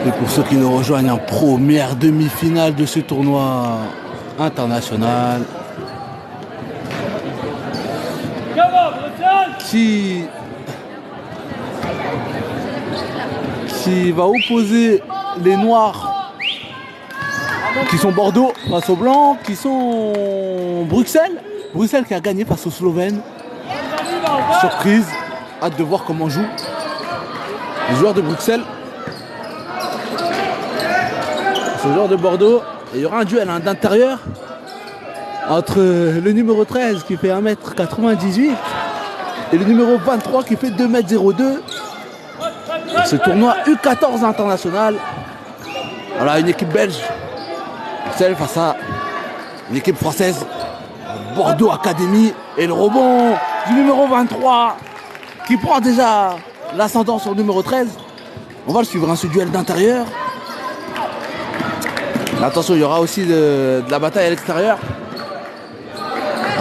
Et pour ceux qui nous rejoignent en première demi-finale de ce tournoi international, qui va opposer les Noirs qui sont Bordeaux face aux Blancs qui sont Bruxelles. Bruxelles qui a gagné face aux Slovènes. Surprise, hâte de voir comment jouent les joueurs de Bruxelles. Ce joueur de Bordeaux. Et il y aura un duel d'intérieur entre le numéro 13 qui fait 1m98 et le numéro 23 qui fait 2m02. Ce tournoi U14 international. Voilà, une équipe belge, celle face à une équipe française, Bordeaux Academy. Et le rebond du numéro 23 qui prend déjà l'ascendant sur le numéro 13. On va le suivre, ce duel d'intérieur. Attention, il y aura aussi de la bataille à l'extérieur.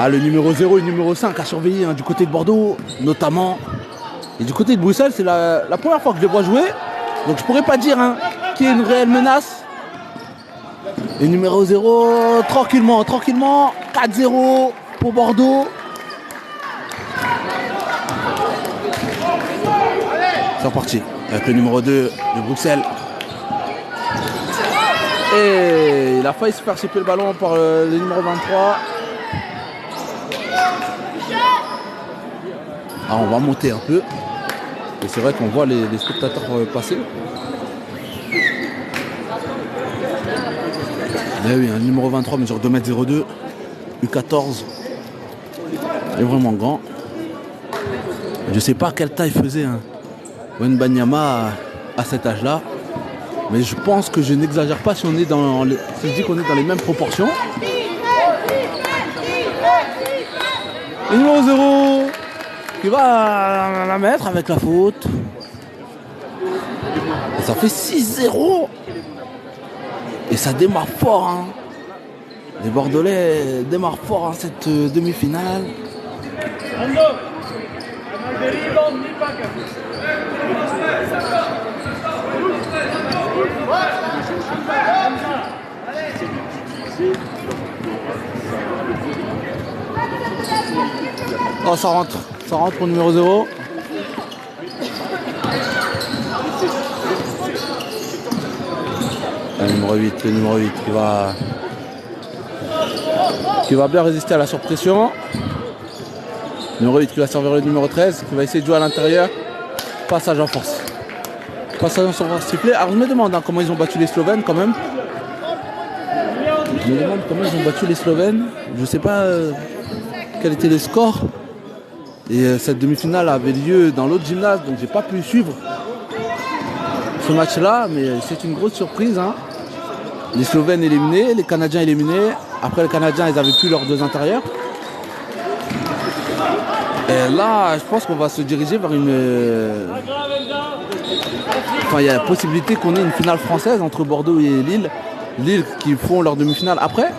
Le numéro 0 et le numéro 5 à surveiller du côté de Bordeaux, notamment. Et du côté de Bruxelles, c'est la première fois que je les vois jouer. Donc je pourrais pas dire qu'il y ait une réelle menace. Et numéro 0, tranquillement. 4-0 pour Bordeaux. C'est reparti avec le numéro 2 de Bruxelles. Et il a failli se faire siffler le ballon par le numéro 23. On va monter un peu. Et c'est vrai qu'on voit les spectateurs passer. Et oui, un numéro 23 mesure 2m02. U14. Il est vraiment grand. Je sais pas quelle taille faisait Wembanyama à cet âge-là. Mais je pense que je n'exagère pas si je dis qu'on est dans les mêmes proportions. Le numéro 0 qui va la mettre avec la faute. Et ça fait 6-0. Et ça démarre fort. Les Bordelais démarrent fort cette demi-finale. Oh, ça rentre pour le numéro 0. Le numéro 8 qui va bien résister à la surpression. Le numéro 8 qui va servir le numéro 13, qui va essayer de jouer à l'intérieur. Passage en force. Passage en force sifflé. Alors je me demande comment ils ont battu les Slovènes quand même. Je me demande comment ils ont battu les Slovènes. Je ne sais pas quel était le score. Et cette demi-finale avait lieu dans l'autre gymnase, donc j'ai pas pu suivre ce match-là, mais c'est une grosse surprise. Les Slovènes éliminés, les Canadiens éliminés. Après les Canadiens, ils avaient plus leurs deux intérieurs. Et là, je pense qu'on va se diriger vers une... Enfin, il y a la possibilité qu'on ait une finale française entre Bordeaux et Lille. Lille qui font leur demi-finale après.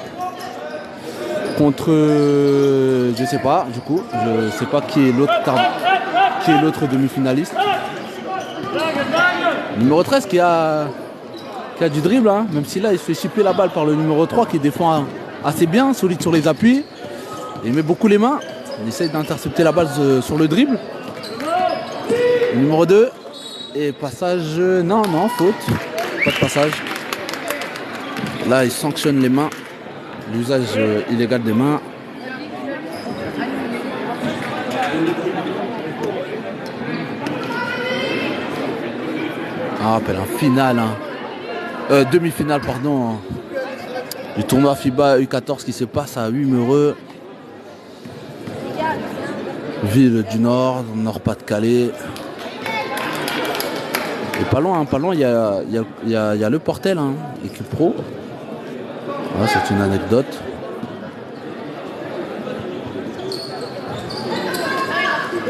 Contre, je sais pas, du coup, je sais pas qui est l'autre demi-finaliste. Numéro 13 qui a du dribble, même si là il se fait chipper la balle par le numéro 3 qui défend assez bien, solide sur les appuis. Il met beaucoup les mains, il essaye d'intercepter la balle sur le dribble. Le numéro 2, et passage, non, faute, pas de passage. Là il sanctionne les mains. L'usage illégal des mains. Rappelle un final, demi-finale pardon, du tournoi FIBA U14 qui se passe à Wimereux, ville du Nord, Nord-Pas-de-Calais. Et pas loin, il y a le Portel, équipe pro. Voilà, c'est une anecdote.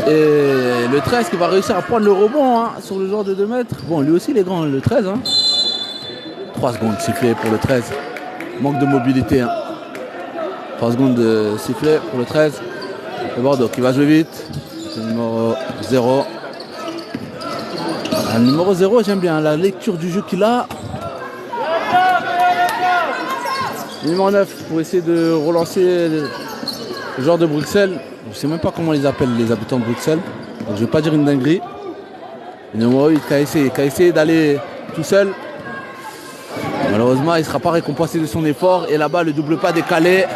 Et le 13 qui va réussir à prendre le rebond sur le joueur de 2 mètres. Bon, lui aussi il est grand, le 13. 3 secondes sifflées pour le 13. Manque de mobilité. 3 secondes de sifflet pour le 13. Le Bordeaux qui va jouer vite. Le numéro 0. Le numéro 0, j'aime bien la lecture du jeu qu'il a. Le numéro 9 pour essayer de relancer le joueur de Bruxelles. Je ne sais même pas comment ils appellent les habitants de Bruxelles. Donc je ne vais pas dire une dinguerie. Le numéro 8 qui a essayé d'aller tout seul. Malheureusement, il ne sera pas récompensé de son effort. Et là-bas, le double pas décalé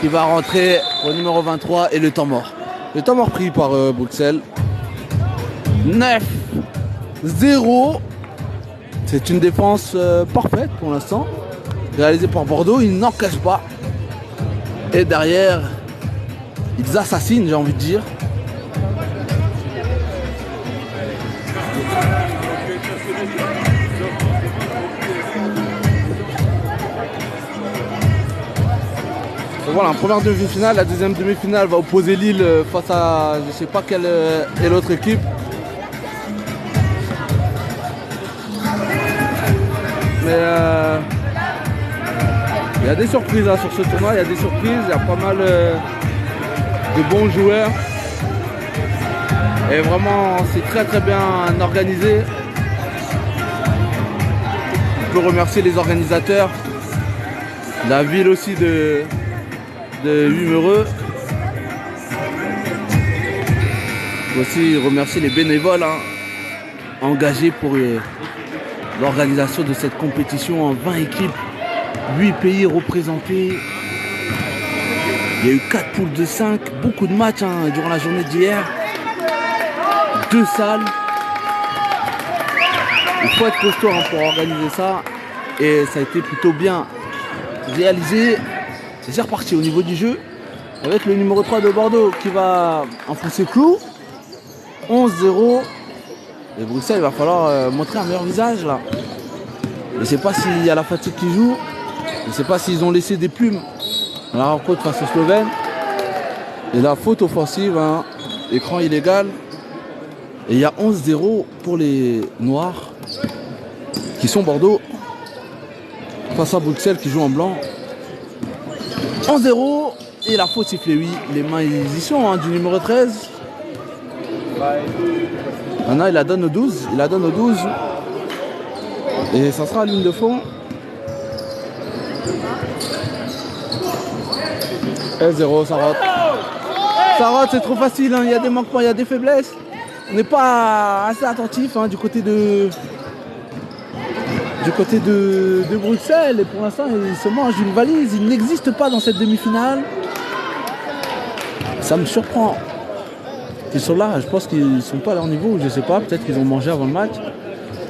qui va rentrer au numéro 23 et le temps mort. Le temps mort pris par Bruxelles. 9-0. C'est une défense parfaite pour l'instant. Réalisée par Bordeaux, ils n'en cachent pas. Et derrière, ils assassinent, j'ai envie de dire. Voilà, en première demi-finale, la deuxième demi-finale va opposer Lille face à je ne sais pas quelle est l'autre équipe. Mais il y a des surprises hein, sur ce tournoi, il y a des surprises, il y a pas mal de bons joueurs. Et vraiment, c'est très très bien organisé. Je peux remercier les organisateurs, la ville aussi de Wimereux. Je peux aussi remercier les bénévoles hein, engagés pour l'organisation de cette compétition en 20 équipes, 8 pays représentés. Il y a eu 4 poules de 5, beaucoup de matchs hein, durant la journée d'hier. 2 salles. Il faut être costaud hein, pour organiser ça. Et ça a été plutôt bien réalisé. C'est reparti au niveau du jeu. Avec le numéro 3 de Bordeaux qui va enfoncer clou. 11-0. Et Bruxelles, il va falloir montrer un meilleur visage là. Je ne sais pas s'il y a la fatigue qui joue. Je ne sais pas s'ils ont laissé des plumes dans la rencontre face aux Slovènes. Et la faute offensive, hein, écran illégal. Et il y a 11-0 pour les Noirs qui sont Bordeaux. Face à Bruxelles qui joue en blanc. 11-0 et la faute sifflée, oui. Les mains ils y sont hein, du numéro 13. Maintenant il la donne au 12. Il la donne au 12. Et ça sera la ligne de fond. 1-0, ça rote. Ça rote, c'est trop facile. Hein. Il y a des manquements, il y a des faiblesses. On n'est pas assez attentif hein, du côté de Bruxelles. Et pour l'instant, ils se mangent une valise. Ils n'existent pas dans cette demi-finale. Ça me surprend. Ils sont là, je pense qu'ils ne sont pas à leur niveau. Je ne sais pas, peut-être qu'ils ont mangé avant le match.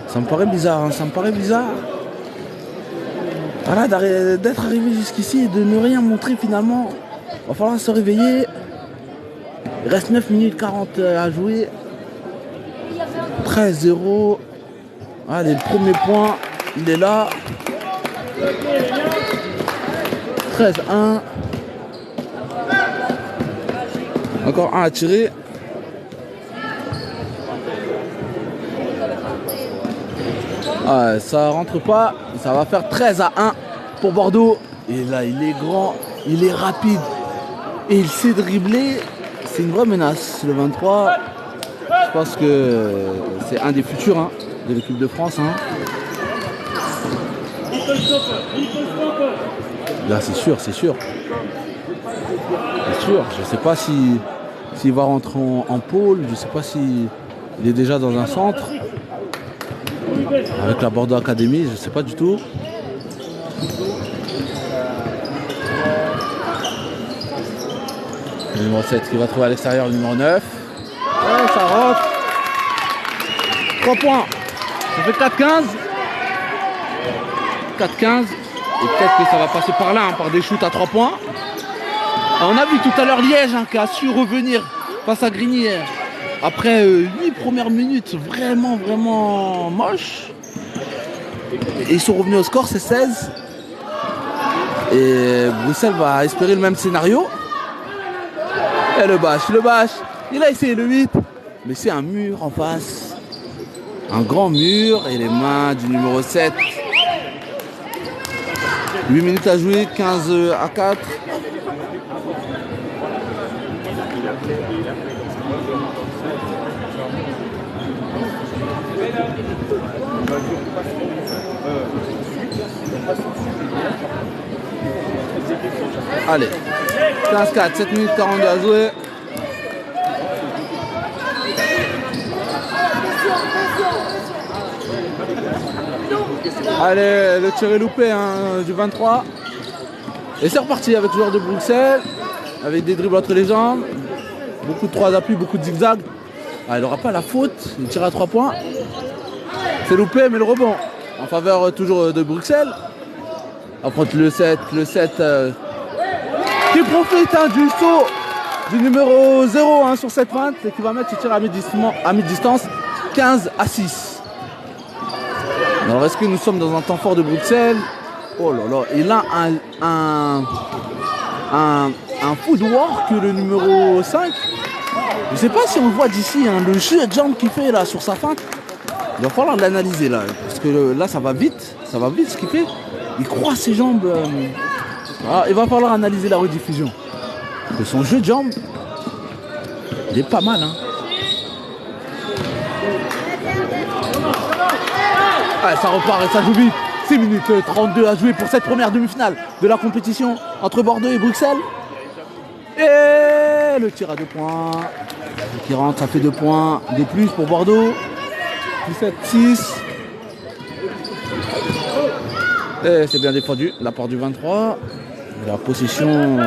Ça me paraît bizarre. Hein, ça me paraît bizarre. Voilà, d'être arrivé jusqu'ici et de ne rien montrer finalement. Il va falloir se réveiller. Il reste 9 minutes 40 à jouer. 13-0. Allez, le premier point, il est là. 13-1. Encore un à tirer. Ah, ça rentre pas. Ça va faire 13-1 pour Bordeaux. Et là, il est grand, il est rapide. Et il sait dribbler. C'est une vraie menace, le 23. Je pense que c'est un des futurs hein, de l'équipe de France. Hein. Là, c'est sûr, c'est sûr. C'est sûr. Je ne sais pas s'il va rentrer en pôle. Je ne sais pas s'il est déjà dans un centre. Avec la Bordeaux Academy, je ne sais pas du tout. Le numéro 7 qui va trouver à l'extérieur le numéro 9. Ouais, ça rentre. 3 points. Ça fait 4-15. 4-15. Et peut-être que ça va passer par là, hein, par des shoots à 3 points. On a vu tout à l'heure Liège hein, qui a su revenir face à Grigny. Après 8 premières minutes vraiment moches. Et ils sont revenus au score, c'est 16. Et Bruxelles va espérer le même scénario. Et le bâche. Il a essayé le 8. Mais c'est un mur en face. Un grand mur et les mains du numéro 7. 8 minutes à jouer, 15 à 4. Allez, 15-4, 7 minutes 42 à jouer. Allez, le tir est loupé hein, du 23. Et c'est reparti avec le joueur de Bruxelles. Avec des dribbles entre les jambes. Beaucoup de 3 appuis, beaucoup de zigzags. Ah, il n'aura pas la faute. Il tire à 3 points. C'est loupé, mais le rebond en faveur toujours de Bruxelles. Affronte le 7 qui profite hein, du saut du numéro 0 hein, sur cette feinte et qui va mettre ce tir à mi-distance 15-6. Alors est-ce que nous sommes dans un temps fort de Bruxelles? Oh là là, il a un footwork le numéro 5. Je ne sais pas si on le voit d'ici, hein, le jeu de jambes qu'il fait là sur sa feinte. Il va falloir l'analyser là, parce que là ça va vite ce qu'il fait. Il croise ses jambes. Il va falloir analyser la rediffusion. De son jeu de jambes, il est pas mal. Hein. Ah, ça repart et ça joue vite. 6 minutes 32 à jouer pour cette première demi-finale de la compétition entre Bordeaux et Bruxelles. Et le tir à 2 points. Qui rentre, ça fait 2 points de plus pour Bordeaux. 17-6. Et c'est bien défendu, la part du 23. La possession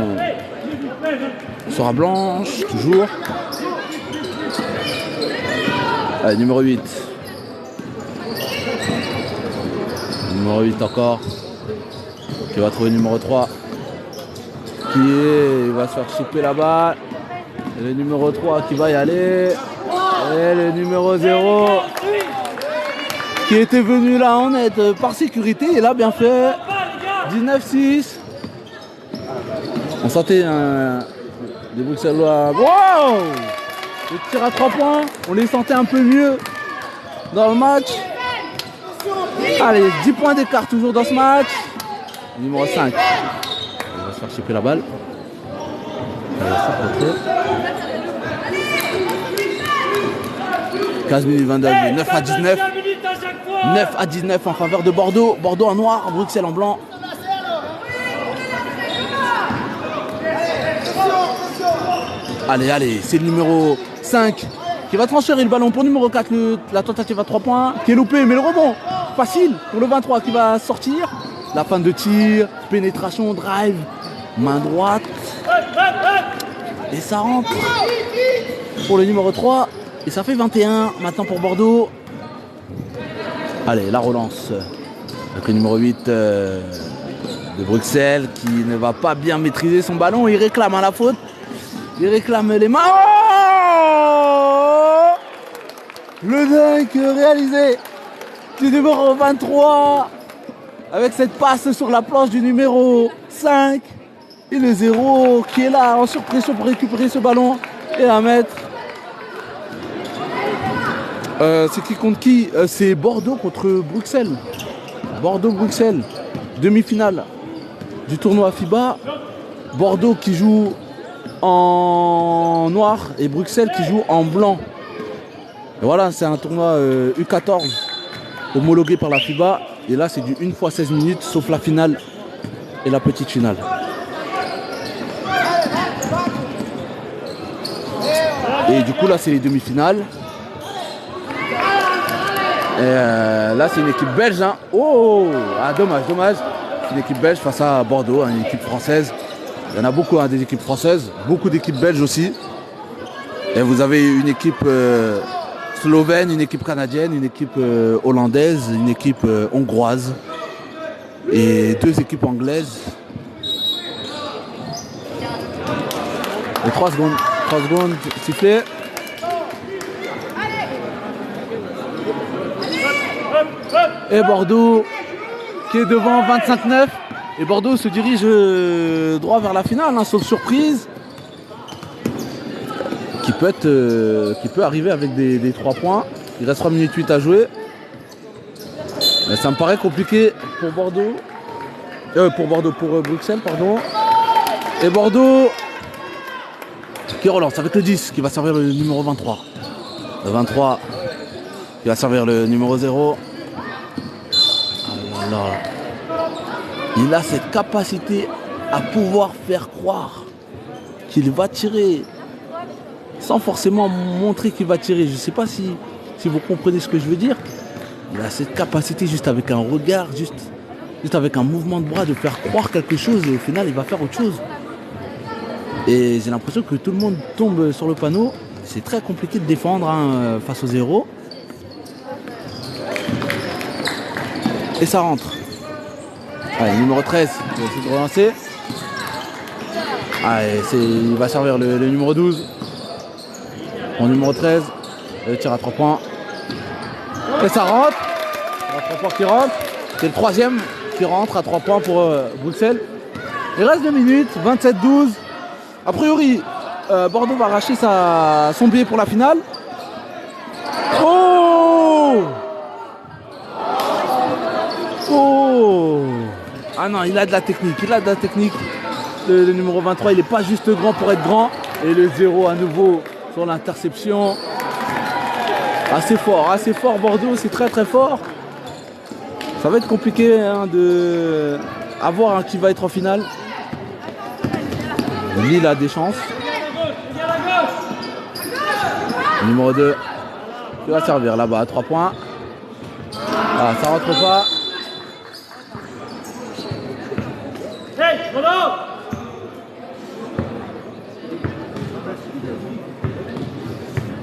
sera blanche, toujours. Allez, numéro 8. Numéro 8 encore. Qui va trouver le numéro 3. Il va se faire chipper la balle. Et le numéro 3 qui va y aller. Et le numéro 0 qui était venu là en aide par sécurité. Il a bien fait. 19-6. On sentait des Bruxellois. Wow! Le tir à 3 points. On les sentait un peu mieux dans le match. Allez, 10 points d'écart toujours dans ce match. Numéro 5. Il va se faire chipper la balle. 15 minutes 22, 9 à 19. 9 à 19 en faveur de Bordeaux. Bordeaux en noir, Bruxelles en blanc. Allez, c'est le numéro 5 qui va transférer le ballon pour le numéro 4. La tentative à 3 points qui est loupée, mais le rebond facile pour le 23 qui va sortir. La fin de tir, pénétration, drive, main droite. Et ça rentre pour le numéro 3. Et ça fait 21 maintenant pour Bordeaux. Allez, la relance avec le numéro 8 de Bruxelles qui ne va pas bien maîtriser son ballon. Il réclame à la faute. Il réclame les mains. Oh, le dunk réalisé du numéro 23 avec cette passe sur la planche du numéro 5. Et le 0 qui est là en surpression pour récupérer ce ballon et la mettre. C'est qui contre qui? C'est Bordeaux contre Bruxelles. Bordeaux-Bruxelles, demi-finale du tournoi FIBA. Bordeaux qui joue en noir et Bruxelles qui joue en blanc. Et voilà, c'est un tournoi U14 homologué par la FIBA. Et là, c'est du 1 fois 16 minutes, sauf la finale et la petite finale. Et du coup, là, c'est les demi-finales. Et là, c'est une équipe belge. Hein. Oh, dommage. C'est une équipe belge face à Bordeaux, hein, une équipe française. Il y en a beaucoup, hein, des équipes françaises, beaucoup d'équipes belges aussi. Et vous avez une équipe slovène, une équipe canadienne, une équipe hollandaise, une équipe hongroise et 2 équipes anglaises. Et 3 secondes, sifflet. Et Bordeaux qui est devant 25-9. Et Bordeaux se dirige droit vers la finale, hein, sauf surprise. Qui peut arriver avec des 3 points. Il reste 3 minutes 8 à jouer. Mais ça me paraît compliqué pour Bordeaux. Pour Bruxelles, pardon. Et Bordeaux qui relance avec le 10 qui va servir le numéro 23. Le 23 qui va servir le numéro 0. Ah là là. Il a cette capacité à pouvoir faire croire qu'il va tirer sans forcément montrer qu'il va tirer. Je ne sais pas si vous comprenez ce que je veux dire. Il a cette capacité juste avec un regard, juste avec un mouvement de bras de faire croire quelque chose et au final il va faire autre chose. Et j'ai l'impression que tout le monde tombe sur le panneau. C'est très compliqué de défendre face au 0. Et ça rentre. Allez, numéro 13, il va essayer de relancer. Allez, il va servir le numéro 12. Mon numéro 13, le tir à 3 points. Et ça rentre. Il y a 3 points qui rentrent. C'est le troisième qui rentre à 3 points pour Bruxelles. Il reste 2 minutes, 27-12. A priori, Bordeaux va arracher son billet pour la finale. Oh! Oh! Ah non, il a de la technique. Le numéro 23, il n'est pas juste grand pour être grand. Et le 0 à nouveau sur l'interception. Assez fort Bordeaux, c'est très très fort. Ça va être compliqué de voir qui va être en finale. Lille a des chances. Numéro 2 qui va servir là-bas à 3 points. Ah, ça rentre pas.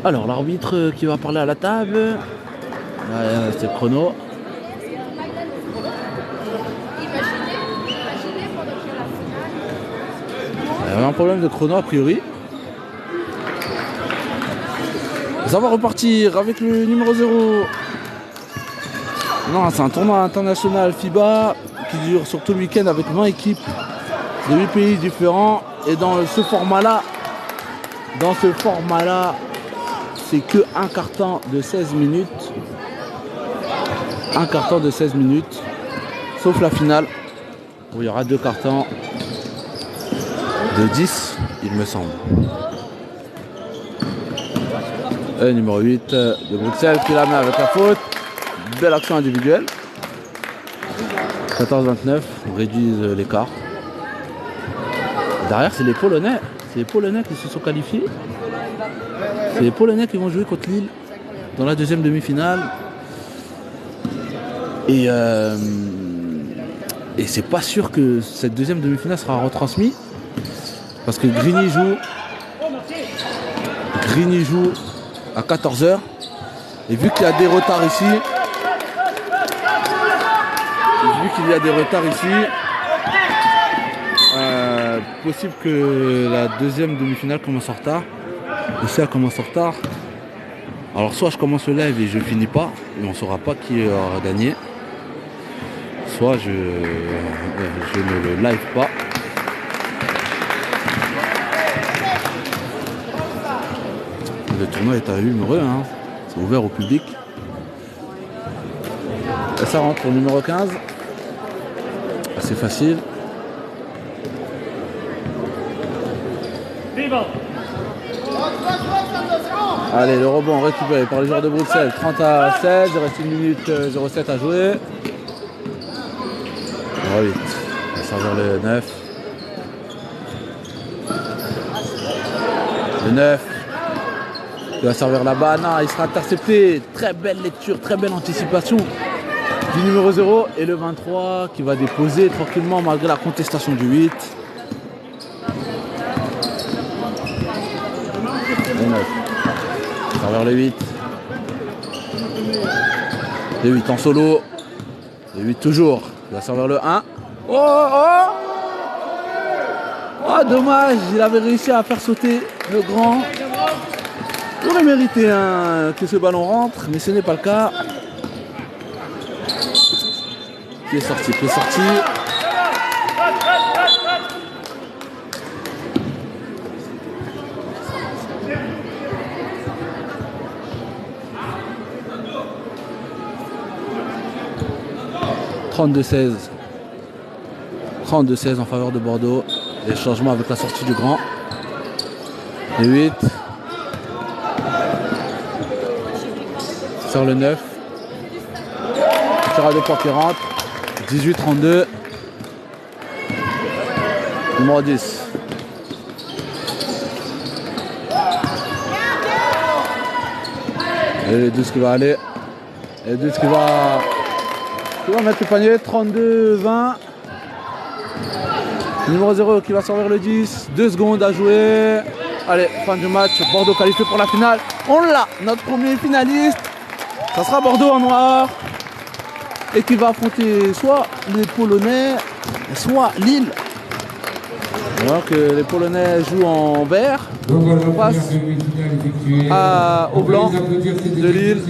Alors l'arbitre qui va parler à la table. C'est le chrono. Il y avait un problème de chrono a priori. Ça va repartir avec le numéro 0. Non, c'est un tournoi international FIBA qui dure sur tout le week-end avec 20 équipes de 8 pays différents. Et dans ce format-là, c'est que un quart-temps de 16 minutes. Un quart-temps de 16 minutes. Sauf la finale, où il y aura 2 quart-temps de 10, il me semble. Et numéro 8 de Bruxelles qui la met avec la faute. Belle action individuelle. 14-29, on réduit l'écart. Derrière, c'est les Polonais. C'est les Polonais qui se sont qualifiés. C'est les Polonais qui vont jouer contre Lille dans la deuxième demi-finale. Et c'est pas sûr que cette deuxième demi-finale sera retransmise. Parce que Grigny joue à 14h. Et vu qu'il y a des retards ici, possible que la deuxième demi-finale commence en retard. Et si elle commence en retard, alors soit je commence le live et je finis pas, et on ne saura pas qui aura gagné. Soit je ne le live pas. Le tournoi est à humoreux, hein. C'est ouvert au public. Et ça rentre au numéro 15. Assez facile. Allez, le rebond récupéré par les joueurs de Bruxelles. 30-16, il reste 1 minute 07 à jouer. Oh, 8. On va servir le 9. Le 9. Il va servir là-bas. Non, il sera intercepté. Très belle lecture, très belle anticipation du numéro 0. Et le 23 qui va déposer tranquillement malgré la contestation du 8. Le 9. Servir le 8. Le 8 en solo. Le 8 toujours. Il va servir le 1. Oh, dommage. Il avait réussi à faire sauter le grand. Il aurait mérité que ce ballon rentre, mais ce n'est pas le cas. Qui est sorti. 32-16. 32-16 en faveur de Bordeaux. Les changements avec la sortie du grand. Le 8. sur le 9. Tir à 2 points qui rentre. 18-32. Numéro 10. Et le 12 qui va aller. Et le 12 qui va mettre le panier. 32-20. Numéro 0 qui va servir le 10. 2 secondes à jouer. Allez, fin du match. Bordeaux qualifié pour la finale. On l'a, notre premier finaliste. Ça sera Bordeaux en noir. Et qui va affronter soit les Polonais, soit Lille. Alors que les Polonais jouent en vert. On passe au blanc de Lille.